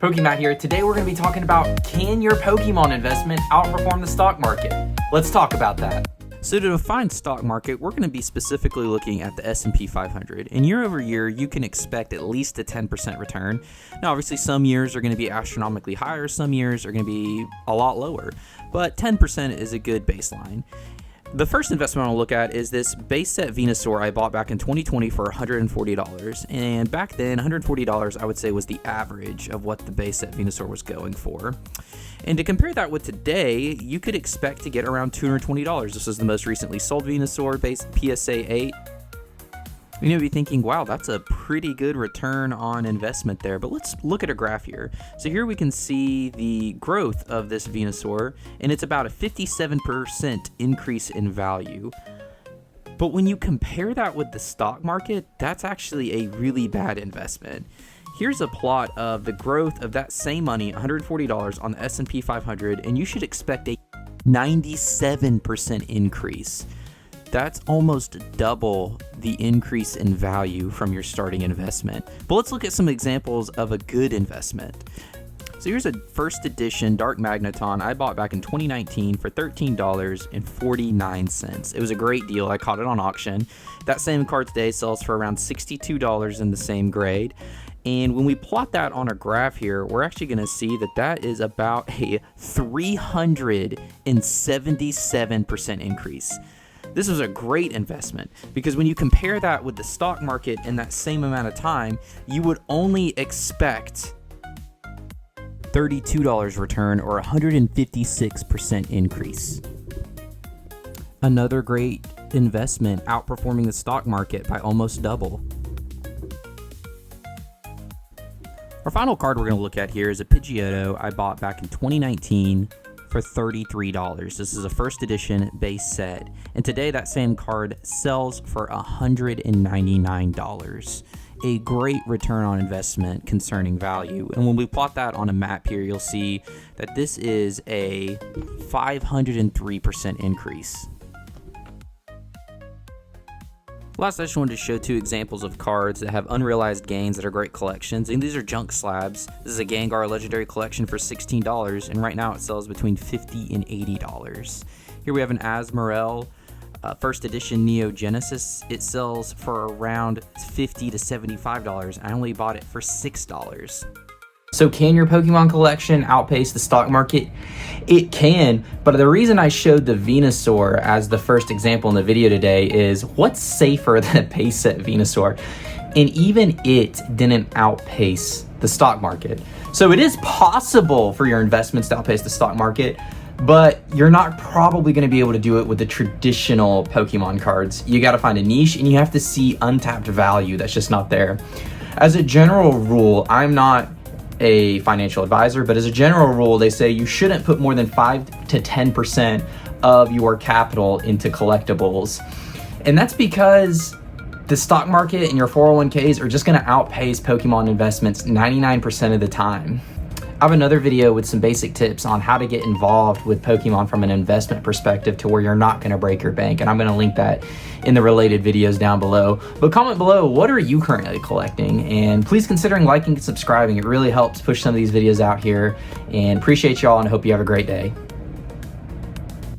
Pokemon here. Today we're going to be talking about, can your Pokemon investment outperform the stock market? Let's talk about that. So to define stock market, we're going to be specifically looking at the S&P 500. And year over year, you can expect at least a 10% return. Now, obviously, some years are going to be astronomically higher. Some years are going to be a lot lower. But 10% is a good baseline. The first investment I'll look at is this base set Venusaur I bought back in 2020 for $140. And back then, $140 I would say was the average of what the base set Venusaur was going for. And to compare that with today, you could expect to get around $220. This is the most recently sold Venusaur based PSA 8. You may be thinking, wow, that's a pretty good return on investment there. But let's look at a graph here. So here we can see the growth of this Venusaur, and it's about a 57% increase in value. But when you compare that with the stock market, that's actually a really bad investment. Here's a plot of the growth of that same money, $140 on the S&P 500, and you should expect a 97% increase. That's almost double the increase in value from your starting investment. But let's look at some examples of a good investment. So here's a first edition Dark Magneton I bought back in 2019 for $13.49. It was a great deal. I caught it on auction. That same card today sells for around $62 in the same grade. And when we plot that on a graph here, we're actually going to see that that is about a 377% increase. This was a great investment because when you compare that with the stock market in that same amount of time, you would only expect $32 return or 156% increase. Another great investment, outperforming the stock market by almost double. Our final card we're going to look at here is a Pidgeotto I bought back in 2019 for $33. This is a first edition base set, and today that same card sells for $199. A great return on investment concerning value. And when we plot that on a map here, you'll see that this is a 503% increase. Last, I just wanted to show two examples of cards that have unrealized gains that are great collections, and these are junk slabs. This is a Gengar Legendary Collection for $16, and right now it sells between $50 and $80. Here we have an Asmorel first edition Neo Genesis. It sells for around $50 to $75. I only bought it for $6. So can your Pokemon collection outpace the stock market? It can, but the reason I showed the Venusaur as the first example in the video today is what's safer than a base set Venusaur? And even it didn't outpace the stock market. So it is possible for your investments to outpace the stock market, but you're not probably going to be able to do it with the traditional Pokemon cards. You got to find a niche and you have to see untapped value that's just not there. As a general rule, I'm not a financial advisor, but as a general rule, they say you shouldn't put more than 5 to 10% of your capital into collectibles. And that's because the stock market and your 401ks are just gonna outpace Pokemon investments 99% of the time. I have another video with some basic tips on how to get involved with Pokemon from an investment perspective to where you're not gonna break your bank, and I'm gonna link that in the related videos down below. But comment below, what are you currently collecting? And please consider liking and subscribing. It really helps push some of these videos out here, and appreciate y'all and I hope you have a great day.